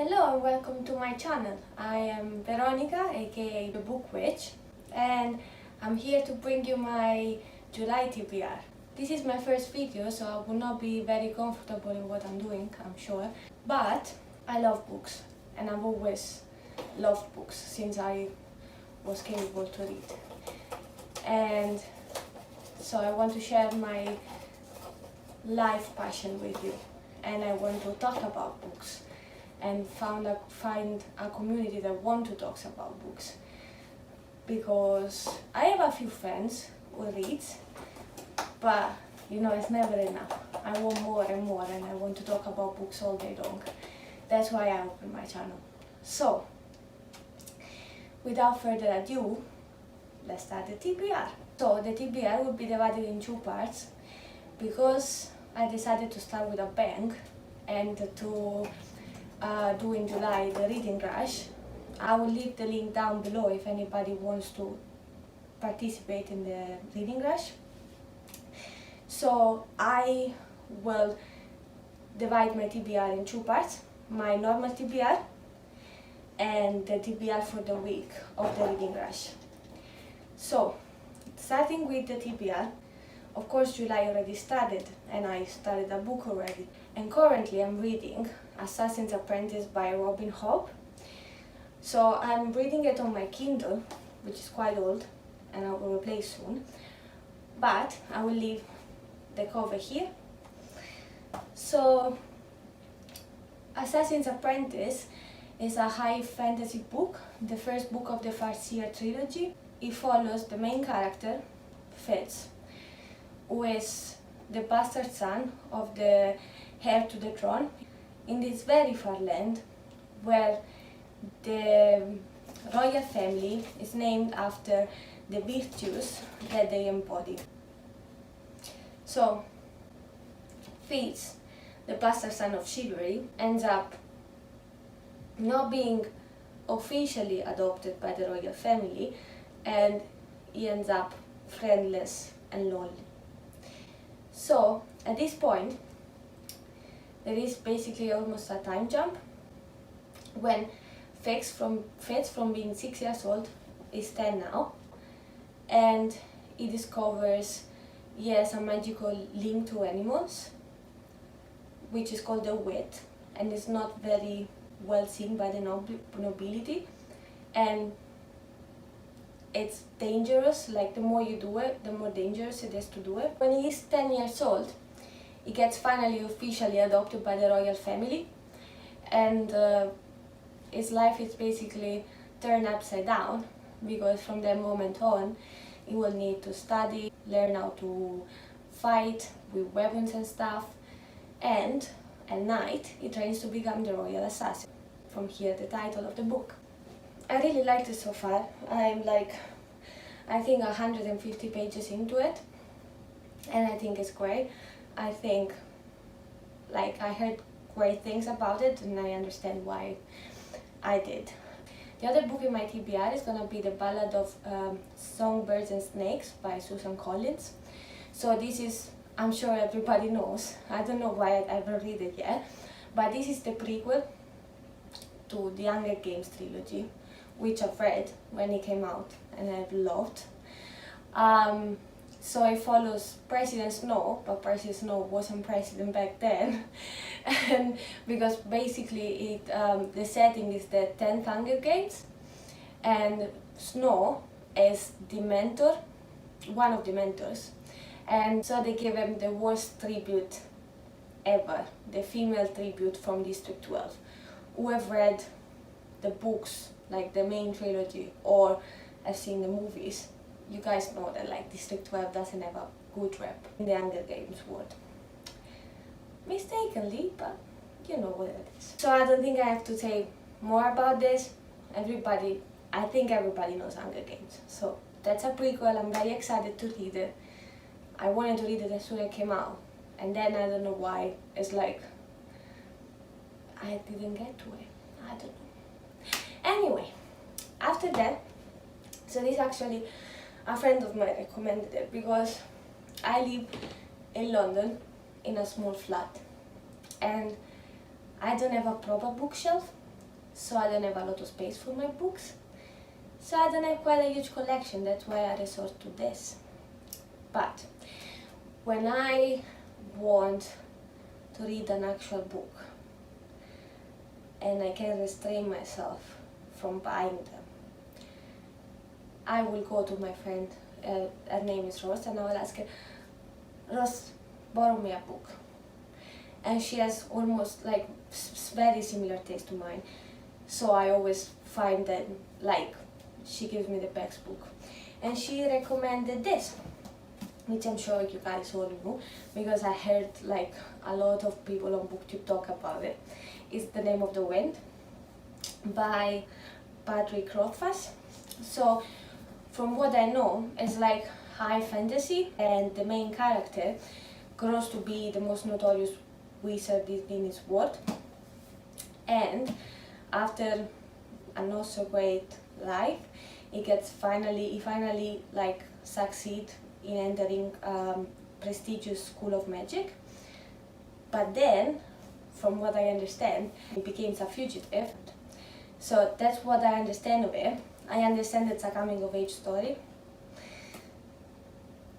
Hello and welcome to my channel. I am Veronica, aka the Book Witch, and I'm here to bring you my July TBR. This is my first video, so I will not be very comfortable in what I'm doing, I'm sure. But I love books, and I've always loved books since I was capable to read. And so I want to share my life passion with you, and I want to talk about books and find a community that want to talk about books, because I have a few friends who read, but you know, it's never enough. I want more and more, and I want to talk about books all day long. That's why I opened my channel. So without further ado, let's start the TBR. So the TBR will be divided in two parts because I decided to start with a bang and to do in July the Reading Rush. I will leave the link down below if anybody wants to participate in the Reading Rush. So I will divide my TBR in two parts, my normal TBR and the TBR for the week of the Reading Rush. So starting with the TBR, of course July already started and I started a book already, and currently I'm reading Assassin's Apprentice by Robin Hobb. So I'm reading it on my Kindle, which is quite old and I will replace soon, but I will leave the cover here. So Assassin's Apprentice is a high fantasy book, the first book of the Farseer trilogy. It follows the main character, Fitz, who is the bastard son of the heir to the throne in this very far land where the royal family is named after the virtues that they embody. So Fitz, the bastard son of chivalry, ends up not being officially adopted by the royal family, and he ends up friendless and lonely. So at this point there is basically almost a time jump when Fitz from being 6 years old is 10 now, and he discovers he has a magical link to animals which is called the wit, and it's not very well seen by the nobility, and it's dangerous. Like, the more you do it, the more dangerous it is to do it. When he is 10 years old, he gets finally officially adopted by the royal family, and his life is basically turned upside down, because from that moment on he will need to study, learn how to fight with weapons and stuff, and at night he trains to become the royal assassin. From here the title of the book. I really liked it so far. I'm like, I think 150 pages into it, and I think it's great. I think, like, I heard great things about it and I understand why I did. The other book in my TBR is gonna be the Pallet of Song, Birds and Snakes by Susan Collins. So this is, I'm sure everybody knows, I don't know why I haven't read it yet, but this is the prequel to the Hunger Games trilogy, which I've read when it came out and I've loved. So it follows President Snow, but President Snow wasn't president back then, and because basically the setting is the 10th Hunger Games, and Snow is the mentor, one of the mentors, and so they gave him the worst tribute ever, the female tribute from District 12. Who have read the books, like the main trilogy, or have seen the movies, you guys know that, like, District 12 doesn't have a good rep in the Hunger Games world. Mistakenly, but you know what it is. So I don't think I have to say more about this. I think everybody knows Hunger Games. So that's a prequel. I'm very excited to read it. I wanted to read it as soon as it came out, and then I don't know why, it's like I didn't get to it. I don't know. Anyway, after that, so this actually, a friend of mine recommended it because I live in London in a small flat and I don't have a proper bookshelf. so I don't have a lot of space for my books. So I don't have quite a huge collection, that's why I resort to this. But when I want to read an actual book and I can restrain myself from buying them, I will go to my friend, her name is Rose, and I will ask her, Rose, borrow me a book. And she has almost like very similar taste to mine, so I always find that like she gives me the best book. And she recommended this, which I'm sure you guys all know because I heard like a lot of people on BookTube talk about it. It's The Name of the Wind by Patrick Rothfuss. So from what I know, it's like high fantasy, and the main character grows to be the most notorious wizard in his world. And after a not so great life, he finally like succeed in entering prestigious school of magic. But then, from what I understand, he became a fugitive. So that's what I understand of it. I understand it's a coming of age story,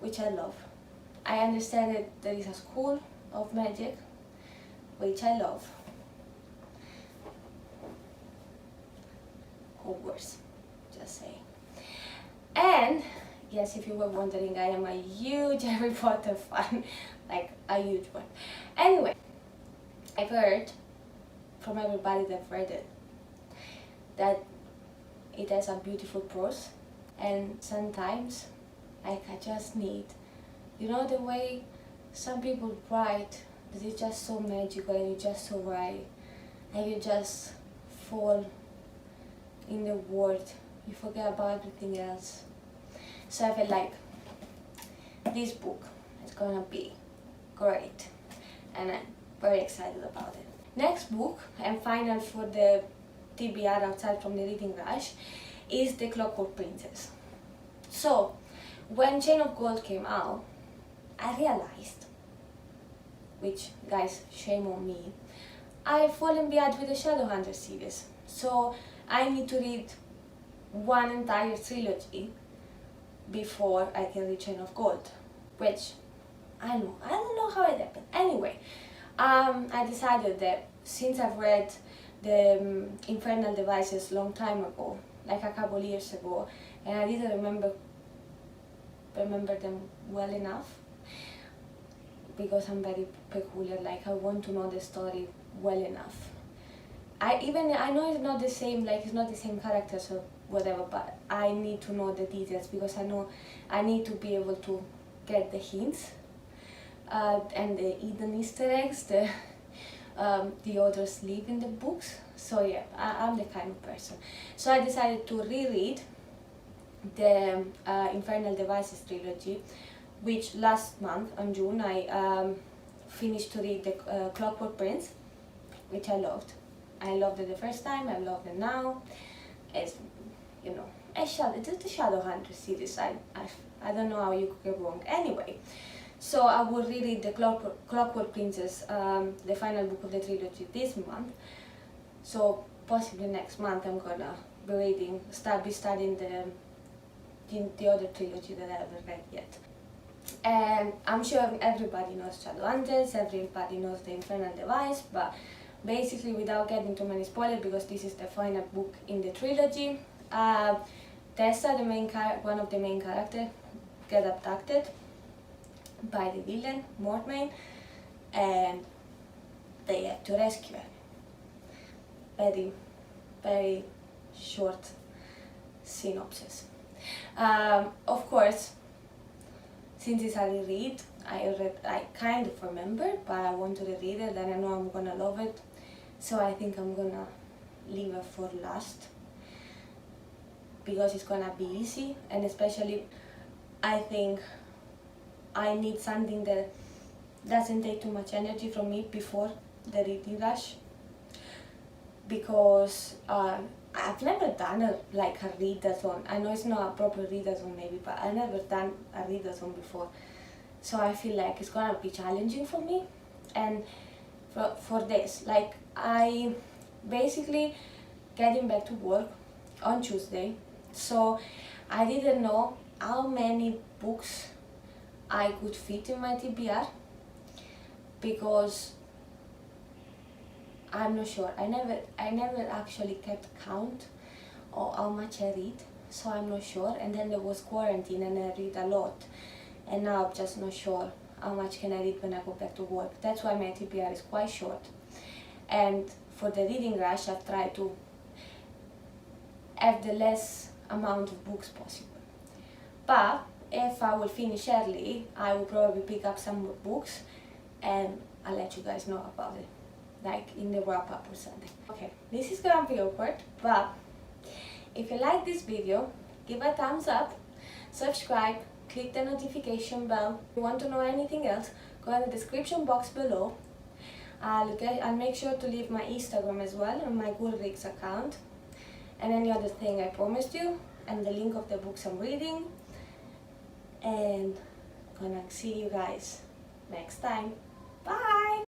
which I love. I understand that there is a school of magic, which I love. Hogwarts, just saying. And yes, if you were wondering, I am a huge Harry Potter fan, like a huge one. Anyway, I've heard from everybody that's read it that it has a beautiful prose, and sometimes like I just need, you know, the way some people write, that it's just so magical and you just so right, and you just fall in the world, you forget about everything else. So I feel like this book is gonna be great, and I'm very excited about it. Next book, and final for the TBR outside from the Reading Rush, is The Cloak Princess. So when Chain of Gold came out, I realized, which guys, shame on me, I've fallen behind with the Shadowhunter series. So I need to read one entire trilogy before I can read Chain of Gold, which I don't know how it happened. Anyway, I decided that since I've read the Infernal Devices long time ago, like a couple years ago, and I didn't remember them well enough, because I'm very peculiar, like I want to know the story well enough. I know it's not the same, like it's not the same characters or whatever, but I need to know the details because I know I need to be able to get the hints and the hidden Easter eggs the authors leave in the books. So yeah, I'm the kind of person. So I decided to reread the Infernal Devices trilogy, which last month on June I finished to read the Cloak Prince, which I loved. I loved it the first time, I loved it now. It's, you know, it's the Shadowhunter series. I don't know how you could go wrong. Anyway, so I will reread the Cloak Princess, the final book of the trilogy, this month. So possibly next month I'm gonna be studying the other trilogy that I haven't read yet. And I'm sure everybody knows Shadowhunters, everybody knows the Infernal Device, but basically, without getting too many spoilers, because this is the final book in the trilogy, Tessa, one of the main characters, gets abducted by the villain, Mortmain, and they have to rescue her. Very, very short synopsis. Of course, since it's a reread, I kind of remember, but I want to reread it and I know I'm gonna love it. So I think I'm gonna leave it for last because it's gonna be easy, and especially I think I need something that doesn't take too much energy from me before the reading rush, because I've never done a readathon. I know it's not a proper readathon maybe, but I've never done a readathon before. So I feel like it's gonna be challenging for me, and for this, like I basically getting back to work on Tuesday, so I didn't know how many books I could fit in my TBR, because I'm not sure. I never actually kept count of how much I read, so I'm not sure. And then there was quarantine and I read a lot, and now I'm just not sure how much can I read when I go back to work. That's why my TBR is quite short. And for the reading rush, I've tried to have the less amount of books possible. But if I will finish early, I will probably pick up some more books, and I'll let you guys know about it, like in the wrap up or something. Okay, this is gonna be awkward, but if you like this video, give a thumbs up, subscribe, click the notification bell. If you want to know anything else, go in the description box below. I'll make sure to leave my Instagram as well and my Goodreads account, and any other thing I promised you, and the link of the books I'm reading. And gonna see you guys next time. Bye!